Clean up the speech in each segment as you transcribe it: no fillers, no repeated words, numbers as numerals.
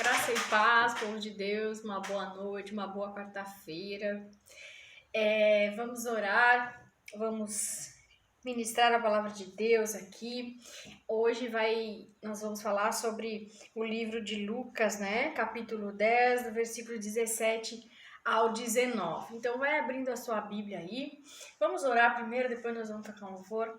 Graça e paz, povo de Deus, uma boa noite, uma boa quarta-feira. Vamos orar, vamos ministrar a palavra de Deus aqui. Hoje nós vamos falar sobre o livro de Lucas, né? Capítulo 10, do versículo 17 ao 19. Então vai abrindo a sua Bíblia aí. Vamos orar primeiro, depois nós vamos tocar um louvor.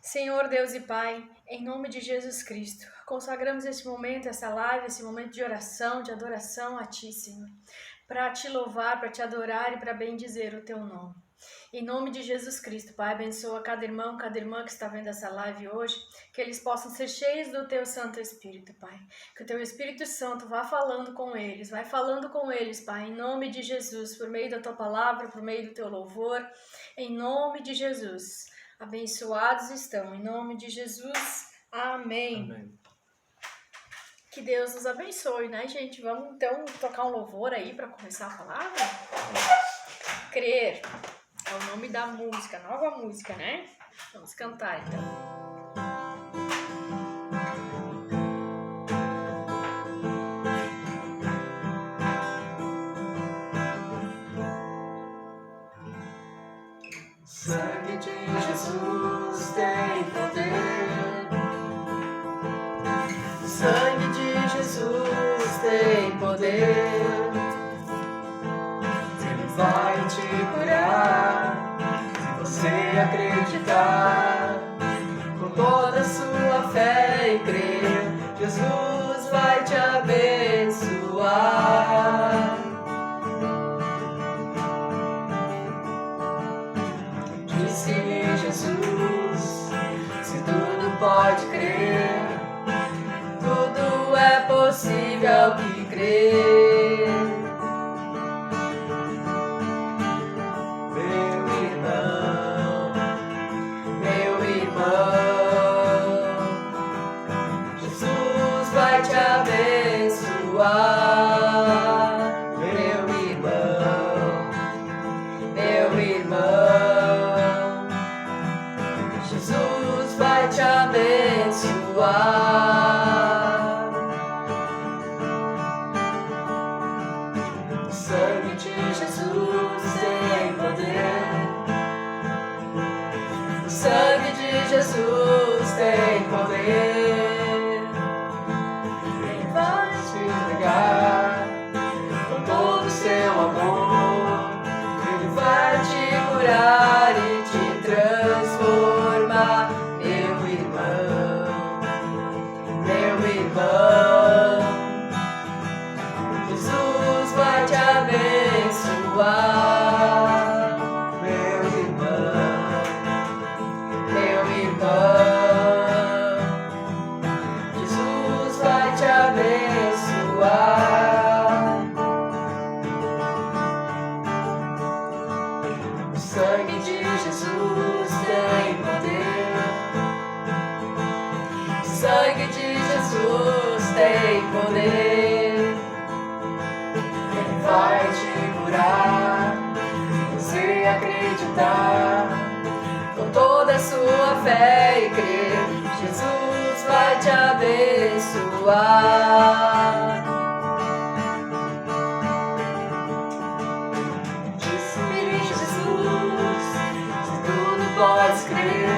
Senhor Deus e Pai, em nome de Jesus Cristo, consagramos esse momento, essa live, esse momento de oração, de adoração a Ti, Senhor, para Te louvar, para Te adorar e para bendizer o Teu nome. Em nome de Jesus Cristo, Pai, abençoa cada irmão, cada irmã que está vendo essa live hoje, que eles possam ser cheios do Teu Santo Espírito, Pai. Que o Teu Espírito Santo vá falando com eles, vai falando com eles, Pai, em nome de Jesus, por meio da Tua palavra, por meio do Teu louvor, em nome de Jesus. Abençoados estão, em nome de Jesus. Amém. Amém. Que Deus nos abençoe, né, gente? Vamos então tocar um louvor aí para começar a palavra? Crer é o nome da música, nova música, né? Vamos cantar então. Sangue de Jesus tem poder. Sangue de Jesus tem poder. Ele vai te curar se você acreditar. Com toda a sua fé e crer, Jesus vai te abençoar. Disse Jesus, se tudo pode crer, tudo é possível que crer. Meu irmão, Jesus vai te abençoar. Meu irmão, Jesus vai te abençoar. O sangue de Jesus tem poder. O sangue de Jesus tem poder. Ele vai te entregar com todo o seu amor. Ele vai te curar e te transformar. Meu irmão, Jesus vai te abençoar. Meu irmão, Jesus vai te abençoar. O sangue de Jesus tem poder. O sangue de Jesus tem poder. Ele vai te curar se você acreditar. Com toda a sua fé e crer, Jesus vai te abençoar. Disse Jesus, se tudo podes crer,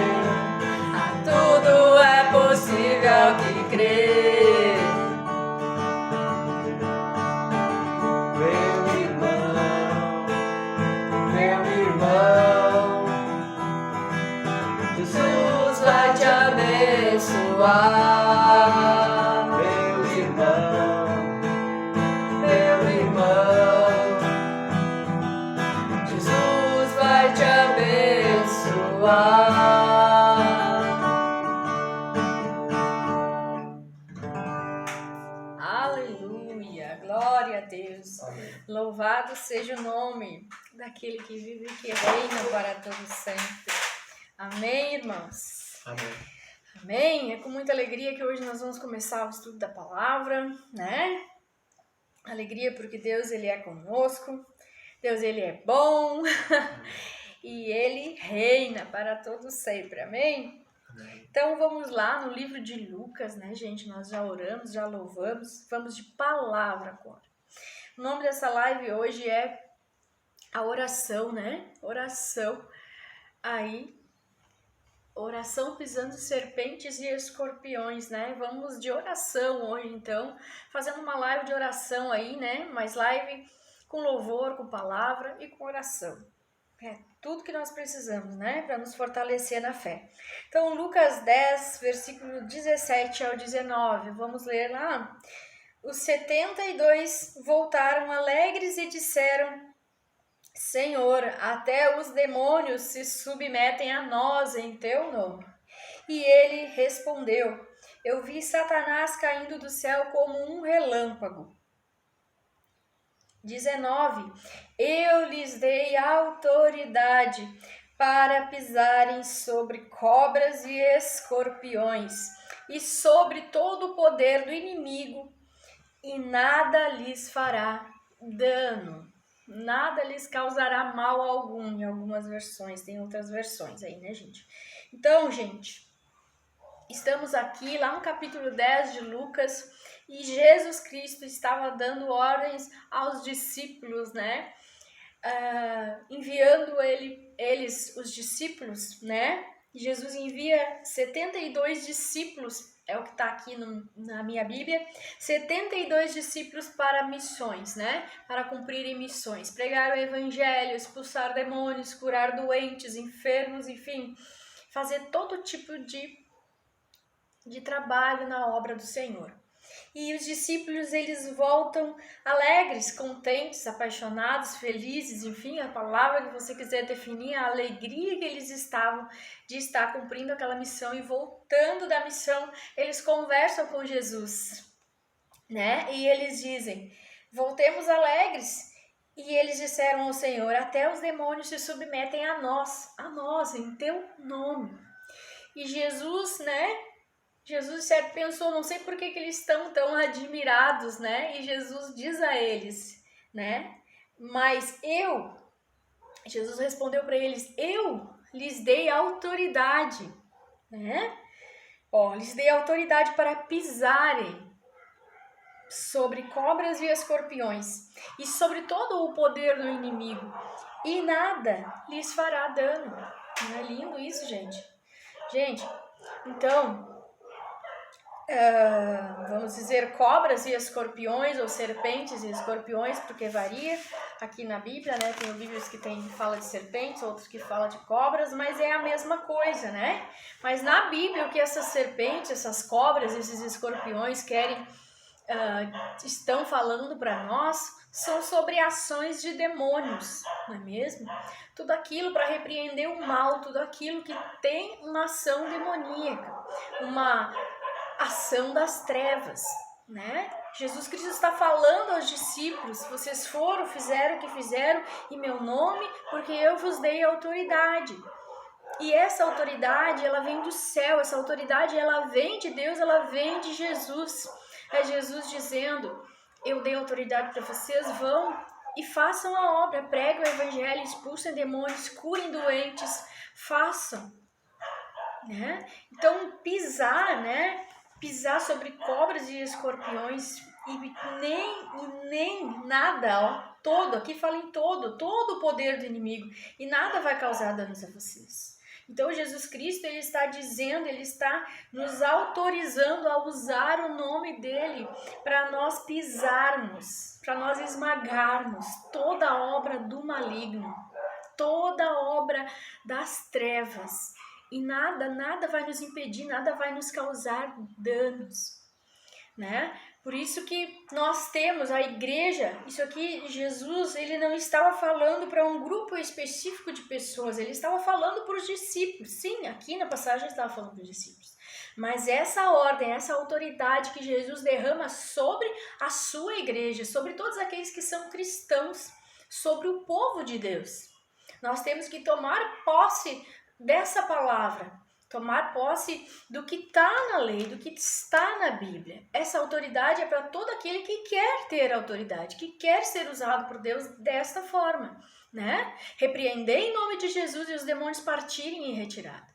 a tudo é possível que crer. Meu irmão, Jesus vai te abençoar. Meu irmão, Jesus vai te abençoar. Aleluia, glória a Deus. Amém. Louvado seja o nome daquele que vive e que reina para todo sempre. Amém, irmãos? Amém. Amém? É com muita alegria que hoje nós vamos começar o estudo da palavra, né? Alegria porque Deus, Ele é conosco. Deus, Ele é bom. E Ele reina para todo sempre. Amém? Então vamos lá no livro de Lucas, né, gente? Nós já oramos, já louvamos, vamos de palavra agora. O nome dessa live hoje é a oração, né? Oração aí. Oração pisando serpentes e escorpiões, né? Vamos de oração hoje, então, fazendo uma live de oração aí, né? Mais live com louvor, com palavra e com oração. É tudo que nós precisamos, né? Para nos fortalecer na fé. Então, Lucas 10, versículo 17 ao 19, vamos ler lá. Os 72 voltaram alegres e disseram: Senhor, até os demônios se submetem a nós em teu nome. E ele respondeu: Eu vi Satanás caindo do céu como um relâmpago. 19. Eu lhes dei autoridade para pisarem sobre cobras e escorpiões e sobre todo o poder do inimigo, e nada lhes fará dano. Nada lhes causará mal algum, em algumas versões. Tem outras versões aí, né, gente? Então, gente, estamos aqui lá no capítulo 10 de Lucas e Jesus Cristo estava dando ordens aos discípulos, né? Enviando eles, os discípulos, né? Jesus envia 72 discípulos, é o que está aqui na minha Bíblia, 72 discípulos para missões, né? Para cumprirem missões, pregar o evangelho, expulsar demônios, curar doentes, enfermos, enfim, fazer todo tipo de trabalho na obra do Senhor. E os discípulos, eles voltam alegres, contentes, apaixonados, felizes, enfim, a palavra que você quiser definir, a alegria que eles estavam de estar cumprindo aquela missão e voltando da missão, eles conversam com Jesus, né? E eles dizem: voltemos alegres. E eles disseram ao Senhor: até os demônios se submetem a nós, em teu nome. E Jesus, né? Jesus certo pensou, não sei por que eles estão tão admirados, né? E Jesus diz a eles, né? Mas Jesus respondeu para eles: eu lhes dei autoridade, né? Lhes dei autoridade para pisarem sobre cobras e escorpiões e sobre todo o poder do inimigo, e nada lhes fará dano. Não é lindo isso, gente? Gente, então, vamos dizer cobras e escorpiões, ou serpentes e escorpiões, porque varia aqui na Bíblia, né? Tem Bíblias que fala de serpentes, outros que fala de cobras, mas é a mesma coisa, né? Mas na Bíblia, o que essas serpentes, essas cobras, esses escorpiões estão falando para nós são sobre ações de demônios, não é mesmo? Tudo aquilo para repreender o mal, tudo aquilo que tem uma ação demoníaca, uma ação das trevas, né? Jesus Cristo está falando aos discípulos: vocês fizeram o que fizeram em meu nome, porque eu vos dei autoridade. E essa autoridade, ela vem do céu, essa autoridade, ela vem de Deus, ela vem de Jesus. É Jesus dizendo: eu dei autoridade para vocês, vão e façam a obra, preguem o evangelho, expulsem demônios, curem doentes, façam, né? Então, pisar sobre cobras e escorpiões e nem nada, aqui fala em todo o poder do inimigo, e nada vai causar danos a vocês. Então Jesus Cristo, ele está dizendo, ele está nos autorizando a usar o nome dele para nós pisarmos, para nós esmagarmos toda a obra do maligno, toda a obra das trevas. E nada vai nos impedir, nada vai nos causar danos, né? Por isso que nós temos a igreja. Isso aqui, Jesus, ele não estava falando para um grupo específico de pessoas, ele estava falando para os discípulos. Sim, aqui na passagem estava falando para os discípulos. Mas essa ordem, essa autoridade que Jesus derrama sobre a sua igreja, sobre todos aqueles que são cristãos, sobre o povo de Deus. Nós temos que tomar posse dessa palavra, tomar posse do que está na lei, do que está na Bíblia. Essa autoridade é para todo aquele que quer ter autoridade, que quer ser usado por Deus desta forma, né? Repreender em nome de Jesus e os demônios partirem em retirada.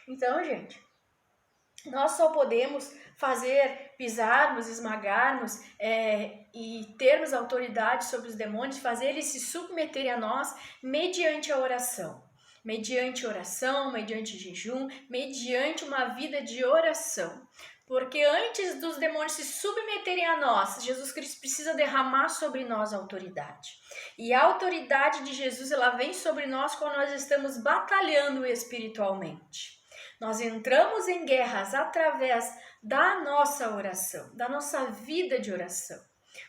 Então, gente, Nós só podemos pisarmos, esmagarmos e termos autoridade sobre os demônios, fazer eles se submeterem a nós mediante a oração. Mediante oração, mediante jejum, mediante uma vida de oração. Porque antes dos demônios se submeterem a nós, Jesus Cristo precisa derramar sobre nós a autoridade. E a autoridade de Jesus, ela vem sobre nós quando nós estamos batalhando espiritualmente. Nós entramos em guerras através da nossa oração, da nossa vida de oração.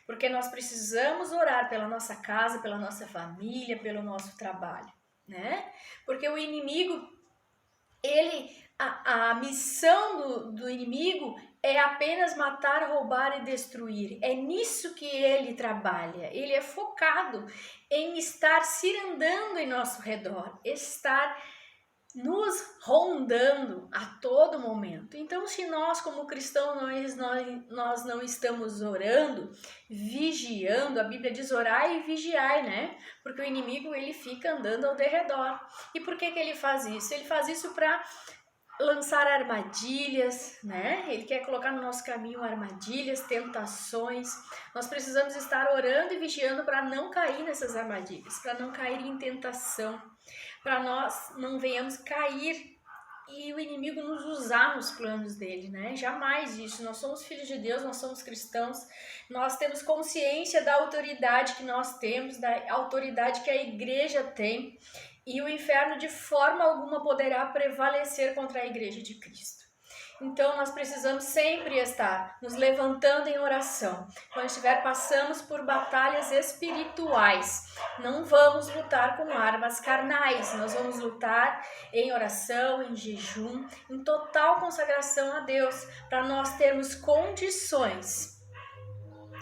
Porque nós precisamos orar pela nossa casa, pela nossa família, pelo nosso trabalho, né? Porque o inimigo, a missão do inimigo é apenas matar, roubar e destruir. É nisso que ele trabalha. Ele é focado em estar cirandando em nosso redor, estar nos rondando a todo momento. Então, se nós como cristãos nós não estamos orando, vigiando, a Bíblia diz orai e vigiai, né? Porque o inimigo ele fica andando ao derredor. E por que ele faz isso? Ele faz isso para lançar armadilhas, né? Ele quer colocar no nosso caminho armadilhas, tentações. Nós precisamos estar orando e vigiando para não cair nessas armadilhas, para não cair em tentação, para nós não venhamos cair e o inimigo nos usar nos planos dele, né? Jamais isso. Nós somos filhos de Deus, nós somos cristãos, nós temos consciência da autoridade que nós temos, da autoridade que a igreja tem, e o inferno de forma alguma poderá prevalecer contra a igreja de Cristo. Então, nós precisamos sempre estar nos levantando em oração. Quando passamos por batalhas espirituais, não vamos lutar com armas carnais. Nós vamos lutar em oração, em jejum, em total consagração a Deus, para nós termos condições,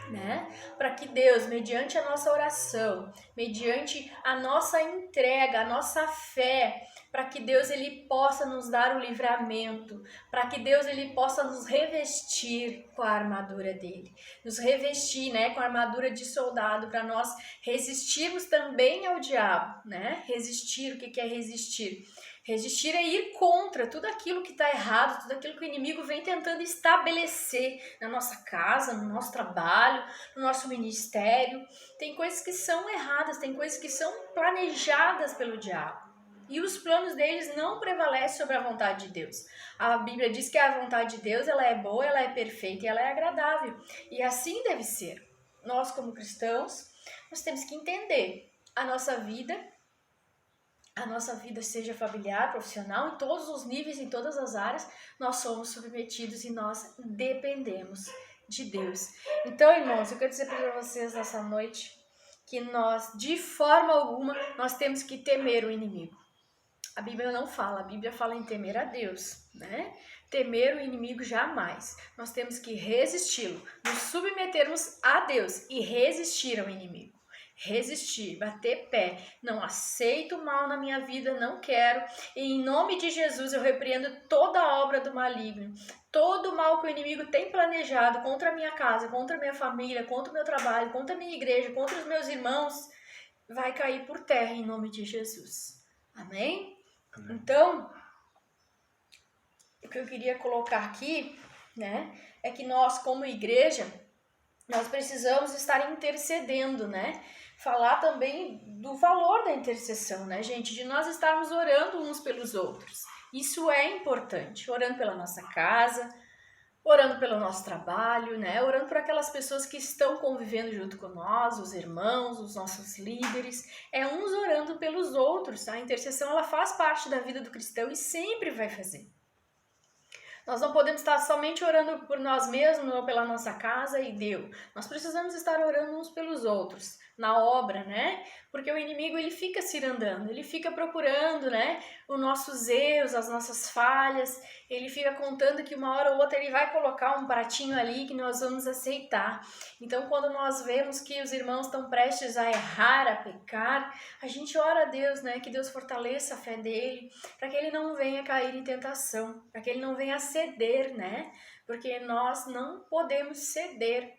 né? Para que Deus, mediante a nossa oração, mediante a nossa entrega, a nossa fé, para que Deus ele possa nos dar o livramento, para que Deus ele possa nos revestir com a armadura dele, nos revestir, né, com a armadura de soldado, para nós resistirmos também ao diabo, né? Resistir, o que é resistir? Resistir é ir contra tudo aquilo que está errado, tudo aquilo que o inimigo vem tentando estabelecer na nossa casa, no nosso trabalho, no nosso ministério. Tem coisas que são erradas, tem coisas que são planejadas pelo diabo. E os planos deles não prevalecem sobre a vontade de Deus. A Bíblia diz que a vontade de Deus ela é boa, ela é perfeita e ela é agradável. E assim deve ser. Nós, como cristãos, nós temos que entender a nossa vida, seja familiar, profissional, em todos os níveis, em todas as áreas, nós somos submetidos e nós dependemos de Deus. Então, irmãos, eu quero dizer para vocês nessa noite que nós, de forma alguma, nós temos que temer o inimigo. A Bíblia não fala, a Bíblia fala em temer a Deus, né? Temer o inimigo jamais. Nós temos que resisti-lo, nos submetermos a Deus e resistir ao inimigo. Resistir, bater pé, não aceito o mal na minha vida, não quero, e em nome de Jesus eu repreendo toda a obra do maligno, todo o mal que o inimigo tem planejado contra a minha casa, contra a minha família, contra o meu trabalho, contra a minha igreja, contra os meus irmãos, vai cair por terra em nome de Jesus. Amém? Amém. Então, o que eu queria colocar aqui, né, é que nós como igreja, nós precisamos estar intercedendo, né? Falar também do valor da intercessão, né, gente? De nós estarmos orando uns pelos outros. Isso é importante. Orando pela nossa casa, orando pelo nosso trabalho, né? Orando por aquelas pessoas que estão convivendo junto com nós, os irmãos, os nossos líderes. É uns orando pelos outros. A intercessão, ela faz parte da vida do cristão e sempre vai fazer. Nós não podemos estar somente orando por nós mesmos ou pela nossa casa e deu. Nós precisamos estar orando uns pelos outros, na obra, né? Porque o inimigo, ele fica cirandando, ele fica procurando, né, os nossos erros, as nossas falhas, ele fica contando que uma hora ou outra ele vai colocar um pratinho ali que nós vamos aceitar. Então, quando nós vemos que os irmãos estão prestes a errar, a pecar, a gente ora a Deus, né, que Deus fortaleça a fé dele, para que ele não venha cair em tentação, para que ele não venha ceder, né, porque nós não podemos ceder.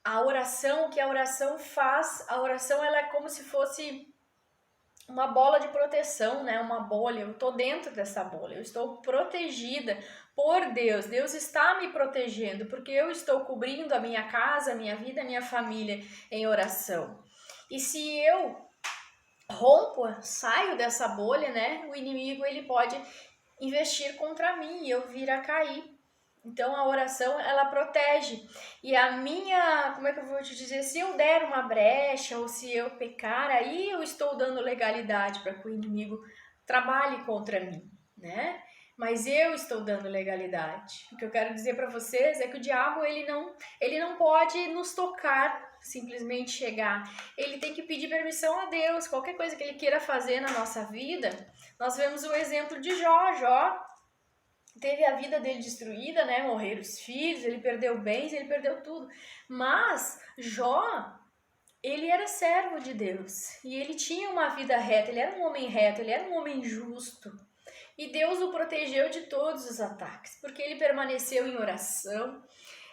A oração, o que a oração faz, a oração ela é como se fosse uma bola de proteção, né? Uma bolha, eu estou dentro dessa bolha, eu estou protegida por Deus. Deus está me protegendo, porque eu estou cobrindo a minha casa, a minha vida, a minha família em oração. E se eu rompo, saio dessa bolha, né? O inimigo ele pode investir contra mim e eu vir a cair. Então a oração ela protege. E a minha, como é que eu vou te dizer, se eu der uma brecha ou se eu pecar, aí eu estou dando legalidade para que o inimigo trabalhe contra mim, né? Mas eu estou dando legalidade. O que eu quero dizer para vocês é que o diabo ele não pode nos tocar, simplesmente chegar. Ele tem que pedir permissão a Deus. Qualquer coisa que ele queira fazer na nossa vida, nós vemos o exemplo de Jó. Jó teve a vida dele destruída, né? Morreram os filhos, ele perdeu bens, ele perdeu tudo. Mas Jó, ele era servo de Deus e ele tinha uma vida reta, ele era um homem reto, ele era um homem justo. E Deus o protegeu de todos os ataques, porque ele permaneceu em oração,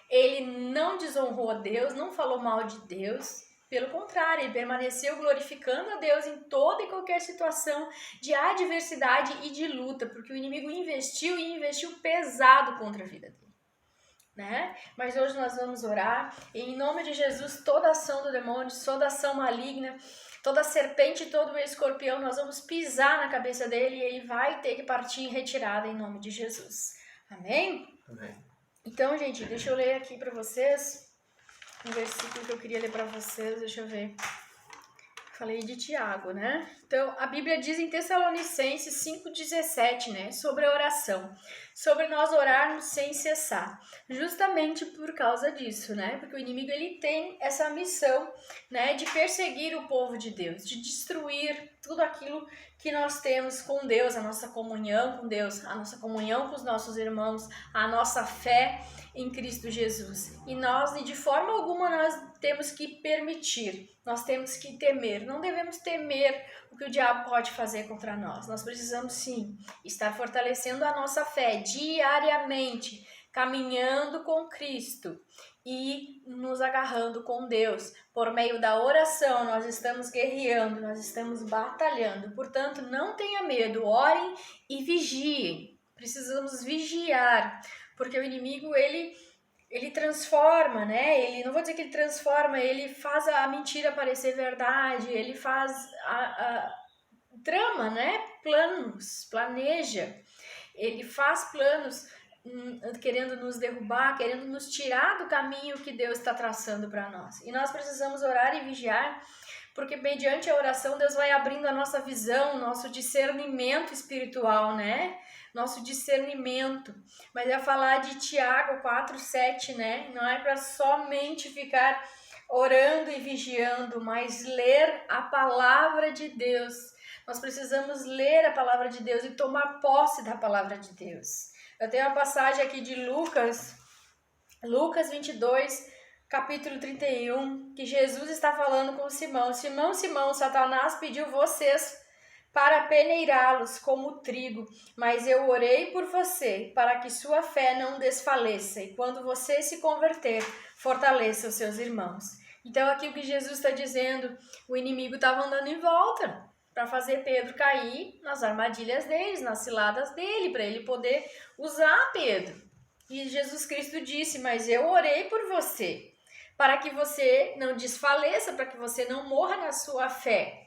ele não desonrou a Deus, não falou mal de Deus. Pelo contrário, ele permaneceu glorificando a Deus em toda e qualquer situação de adversidade e de luta, porque o inimigo investiu pesado contra a vida dele, né? Mas hoje nós vamos orar e em nome de Jesus, toda ação do demônio, toda ação maligna, toda serpente, todo escorpião, nós vamos pisar na cabeça dele e ele vai ter que partir em retirada em nome de Jesus. Amém? Amém. Então, gente, deixa eu ler aqui para vocês um versículo que eu queria ler para vocês, deixa eu ver. Falei de Tiago, né? Então, a Bíblia diz em Tessalonicenses 5,17, né? Sobre a oração. Sobre nós orarmos sem cessar. Justamente por causa disso, né? Porque o inimigo, ele tem essa missão, né? De perseguir o povo de Deus. De destruir tudo aquilo que nós temos com Deus. A nossa comunhão com Deus. A nossa comunhão com os nossos irmãos. A nossa fé em Cristo Jesus. E nós, de forma alguma, nós temos que permitir. Nós temos que temer. Não devemos temer o que o diabo pode fazer contra nós. Nós precisamos, sim, estar fortalecendo a nossa fé diariamente, caminhando com Cristo e nos agarrando com Deus. Por meio da oração, nós estamos guerreando, nós estamos batalhando. Portanto, não tenha medo, orem e vigiem. Precisamos vigiar, porque o inimigo, ele transforma, né? Ele, não vou dizer que ele transforma, ele faz a mentira parecer verdade, ele faz trama, né? Planos, planeja. Ele faz planos querendo nos derrubar, querendo nos tirar do caminho que Deus está traçando para nós. E nós precisamos orar e vigiar, porque mediante a oração Deus vai abrindo a nossa visão, nosso discernimento espiritual, né? Nosso discernimento. Mas é falar de Tiago 4,7, né? Não é para somente ficar orando e vigiando, mas ler a palavra de Deus. Nós precisamos ler a palavra de Deus e tomar posse da palavra de Deus. Eu tenho uma passagem aqui de Lucas 22, capítulo 31, que Jesus está falando com Simão. Simão, Simão, Satanás pediu vocês para peneirá-los como trigo, mas eu orei por você, para que sua fé não desfaleça, e quando você se converter, fortaleça os seus irmãos. Então aqui o que Jesus está dizendo, o inimigo estava andando em volta, para fazer Pedro cair nas armadilhas deles, nas ciladas dele, para ele poder usar Pedro. E Jesus Cristo disse, mas eu orei por você, para que você não desfaleça, para que você não morra na sua fé,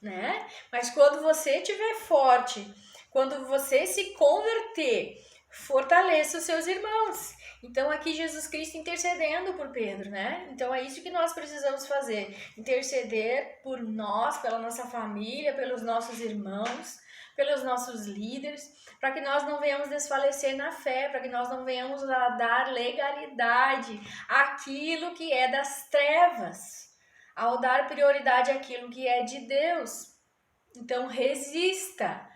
né? Mas quando você estiver forte, quando você se converter, fortaleça os seus irmãos. Então aqui Jesus Cristo intercedendo por Pedro, né? Então é isso que nós precisamos fazer, interceder por nós, pela nossa família, pelos nossos irmãos, pelos nossos líderes, para que nós não venhamos desfalecer na fé, para que nós não venhamos a dar legalidade àquilo que é das trevas, ao dar prioridade àquilo que é de Deus. Então resista.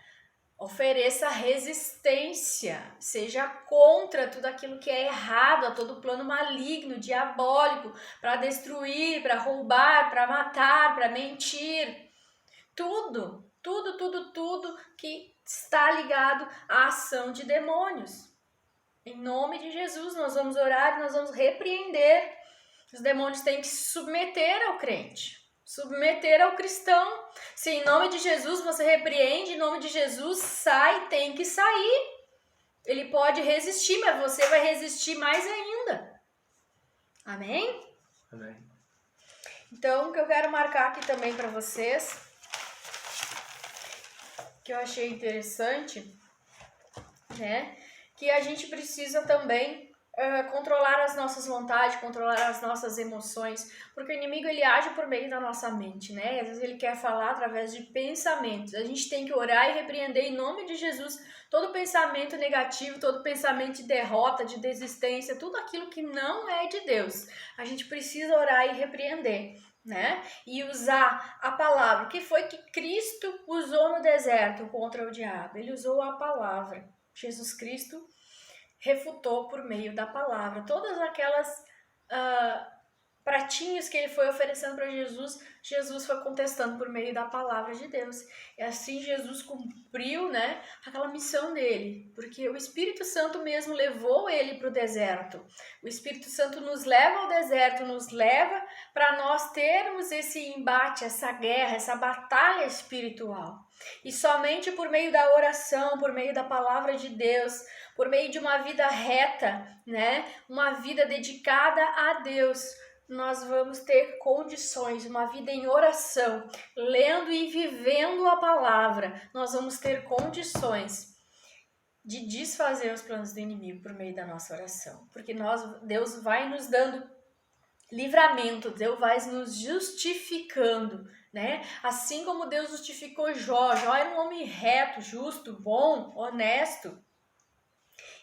Ofereça resistência, seja contra tudo aquilo que é errado, a todo plano maligno, diabólico, para destruir, para roubar, para matar, para mentir. Tudo que está ligado à ação de demônios. Em nome de Jesus, nós vamos orar e nós vamos repreender. Os demônios têm que se submeter ao crente. Submeter ao cristão. Se em nome de Jesus você repreende, em nome de Jesus sai, tem que sair. Ele pode resistir, mas você vai resistir mais ainda. Amém? Amém. Então, o que eu quero marcar aqui também para vocês, que eu achei interessante, né? Que a gente precisa também controlar as nossas vontades, controlar as nossas emoções, porque o inimigo ele age por meio da nossa mente, né? Às vezes ele quer falar através de pensamentos. A gente tem que orar e repreender em nome de Jesus todo pensamento negativo, todo pensamento de derrota, de desistência, tudo aquilo que não é de Deus. A gente precisa orar e repreender, né? E usar a palavra. O que foi que Cristo usou no deserto contra o diabo? Ele usou a palavra. Jesus Cristo refutou por meio da palavra. Todas aquelas pratinhos que ele foi oferecendo para Jesus, Jesus foi contestando por meio da palavra de Deus. E assim Jesus cumpriu, né, aquela missão dele, porque o Espírito Santo mesmo levou ele para o deserto. O Espírito Santo nos leva ao deserto, nos leva para nós termos esse embate, essa guerra, essa batalha espiritual. E somente por meio da oração, por meio da palavra de Deus, por meio de uma vida reta, né, uma vida dedicada a Deus, nós vamos ter condições, uma vida em oração, lendo e vivendo a palavra, nós vamos ter condições de desfazer os planos do inimigo por meio da nossa oração, porque Deus vai nos dando livramento, Deus vai nos justificando, né? Assim como Deus justificou Jó. Jó era um homem reto, justo, bom, honesto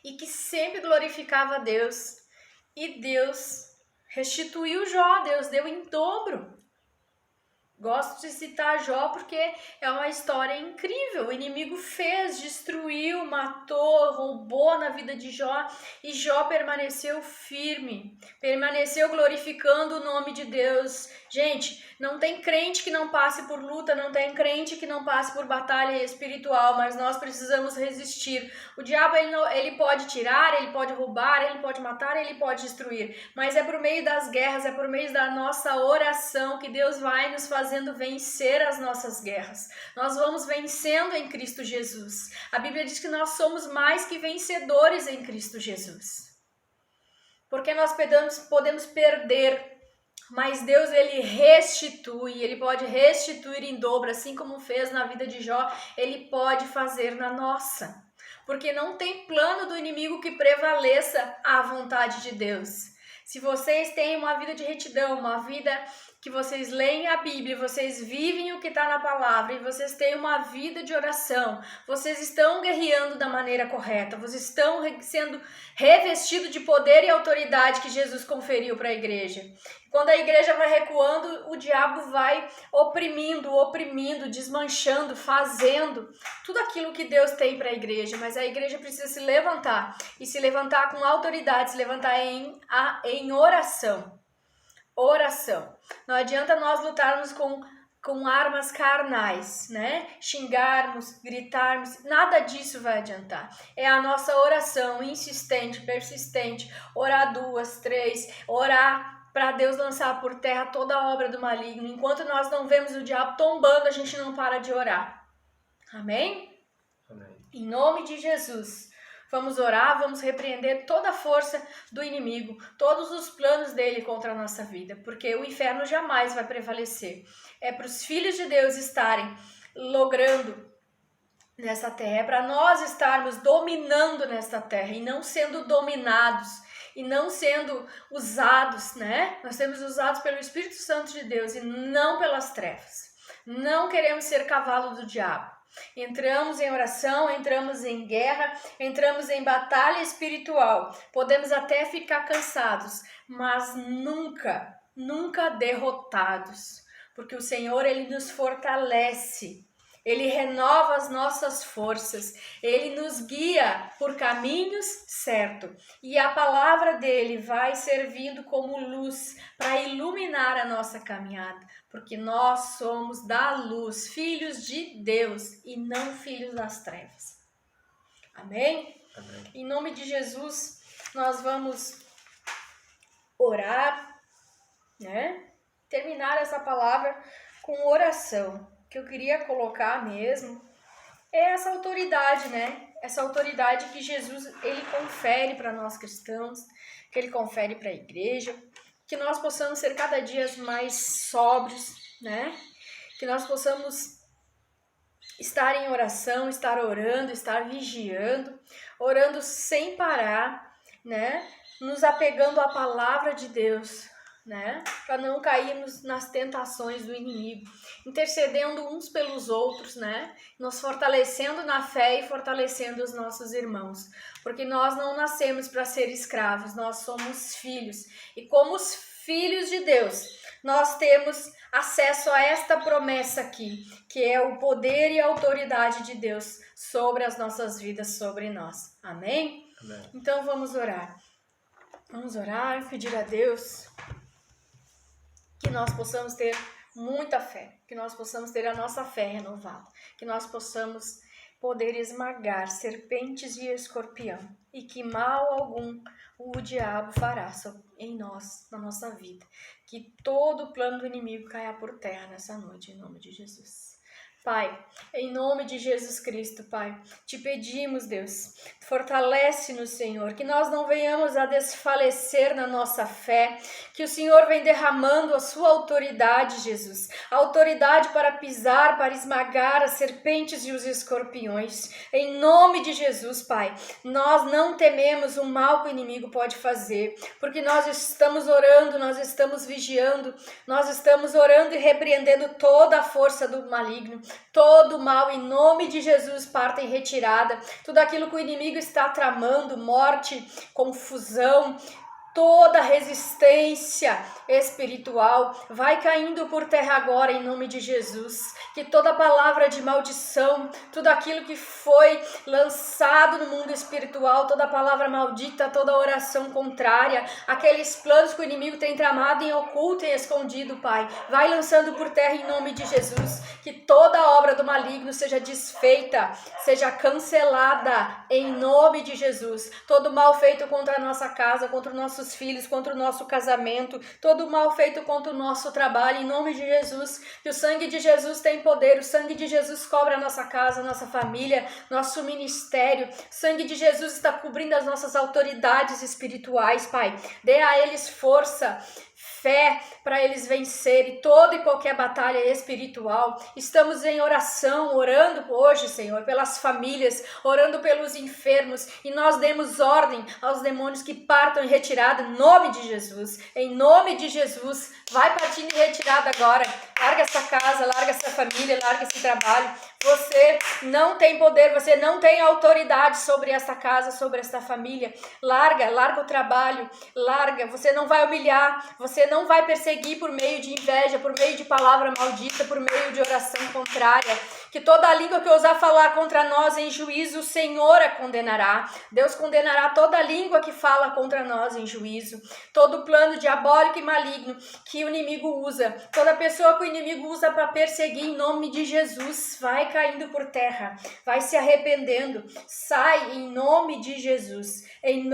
e que sempre glorificava a Deus, e Deus restituiu Jó, Deus deu em dobro. Gosto de citar Jó porque é uma história incrível. O inimigo fez, destruiu, matou, roubou na vida de Jó e Jó permaneceu firme, permaneceu glorificando o nome de Deus. Gente, não tem crente que não passe por luta, não tem crente que não passe por batalha espiritual, mas nós precisamos resistir. O diabo ele pode tirar, ele pode roubar, ele pode matar, ele pode destruir, mas é por meio das guerras, é por meio da nossa oração que Deus vai nos fazendo vencer as nossas guerras. Nós vamos vencendo em Cristo Jesus. A Bíblia diz que nós somos mais que vencedores em Cristo Jesus. Porque nós podemos perder, mas Deus ele restitui, ele pode restituir em dobro, assim como fez na vida de Jó, ele pode fazer na nossa. Porque não tem plano do inimigo que prevaleça a vontade de Deus. Se vocês têm uma vida de retidão, uma vida que vocês leem a Bíblia, vocês vivem o que está na palavra e vocês têm uma vida de oração, vocês estão guerreando da maneira correta, vocês estão sendo revestidos de poder e autoridade que Jesus conferiu para a igreja. Quando a igreja vai recuando, o diabo vai oprimindo, desmanchando, fazendo tudo aquilo que Deus tem para a igreja, mas a igreja precisa se levantar e se levantar com autoridade, se levantar em oração. Oração. Não adianta nós lutarmos com armas carnais, né? Xingarmos, gritarmos, nada disso vai adiantar. É a nossa oração insistente, persistente, orar 2, 3, orar para Deus lançar por terra toda a obra do maligno. Enquanto nós não vemos o diabo tombando, a gente não para de orar. Amém? Amém. Em nome de Jesus. Vamos orar, vamos repreender toda a força do inimigo, todos os planos dele contra a nossa vida, porque o inferno jamais vai prevalecer. É para os filhos de Deus estarem logrando nessa terra, é para nós estarmos dominando nesta terra e não sendo dominados e não sendo usados, né? Nós temos usados pelo Espírito Santo de Deus e não pelas trevas. Não queremos ser cavalo do diabo. Entramos em oração, entramos em guerra, entramos em batalha espiritual. Podemos até ficar cansados, mas nunca derrotados, porque o Senhor ele nos fortalece. Ele renova as nossas forças, ele nos guia por caminhos certos e a palavra dele vai servindo como luz para iluminar a nossa caminhada, porque nós somos da luz, filhos de Deus e não filhos das trevas. Amém? Amém. Em nome de Jesus, nós vamos orar, né? Terminar essa palavra com oração. Que eu queria colocar mesmo é essa autoridade, né? essa autoridade que Jesus ele confere para nós cristãos, que ele confere para a igreja, que nós possamos ser cada dia mais sóbrios, né? Que nós possamos estar em oração, estar orando, estar vigiando, orando sem parar, né? Nos apegando à palavra de Deus, né? Para não cairmos nas tentações do inimigo, intercedendo uns pelos outros, né? Nos fortalecendo na fé e fortalecendo os nossos irmãos, porque nós não nascemos para ser escravos, nós somos filhos, e como os filhos de Deus, nós temos acesso a esta promessa aqui, que é o poder e a autoridade de Deus sobre as nossas vidas, sobre nós. Amém? Amém. Então vamos orar. Vamos orar, pedir a Deus que nós possamos ter muita fé, que nós possamos ter a nossa fé renovada, que nós possamos poder esmagar serpentes e escorpião, e que mal algum o diabo fará em nós, na nossa vida. Que todo o plano do inimigo caia por terra nessa noite, em nome de Jesus. Pai, em nome de Jesus Cristo, Pai, te pedimos, Deus, fortalece-nos, Senhor, que nós não venhamos a desfalecer na nossa fé, que o Senhor vem derramando a sua autoridade, Jesus, a autoridade para pisar, para esmagar as serpentes e os escorpiões, em nome de Jesus, Pai. Nós não tememos o mal que o inimigo pode fazer, porque nós estamos orando, nós estamos vigiando, nós estamos orando e repreendendo toda a força do maligno. Todo mal, em nome de Jesus, parta em retirada. Tudo aquilo que o inimigo está tramando, morte, confusão, toda resistência espiritual vai caindo por terra agora, em nome de Jesus. Que toda palavra de maldição, tudo aquilo que foi lançado no mundo espiritual, toda palavra maldita, toda oração contrária, aqueles planos que o inimigo tem tramado em oculto e escondido, Pai, vai lançando por terra em nome de Jesus. Que toda obra do maligno seja desfeita, seja cancelada em nome de Jesus. Todo mal feito contra a nossa casa, contra os nossos filhos, contra o nosso casamento, todo mal feito contra o nosso trabalho, em nome de Jesus. Que o sangue de Jesus tem poder, o sangue de Jesus cobre a nossa casa, a nossa família, nosso ministério. O sangue de Jesus está cobrindo as nossas autoridades espirituais, Pai. Dê a eles força, fé para eles vencerem toda e qualquer batalha espiritual. Estamos em oração, orando hoje, Senhor, pelas famílias, orando pelos enfermos, e nós demos ordem aos demônios que partam em retirada, em nome de Jesus. Em nome de Jesus, vai partindo em retirada agora. Larga essa casa, larga essa família, larga esse trabalho. Você não tem poder, você não tem autoridade sobre esta casa, sobre esta família. Larga o trabalho, larga. Você não vai humilhar, você não vai perseguir por meio de inveja, por meio de palavra maldita, por meio de oração contrária. Que toda a língua que ousar falar contra nós em juízo, o Senhor a condenará. Deus condenará toda a língua que fala contra nós em juízo. Todo plano diabólico e maligno que o inimigo usa, toda pessoa que o inimigo usa para perseguir, em nome de Jesus, vai caindo por terra, vai se arrependendo. Sai em nome de Jesus.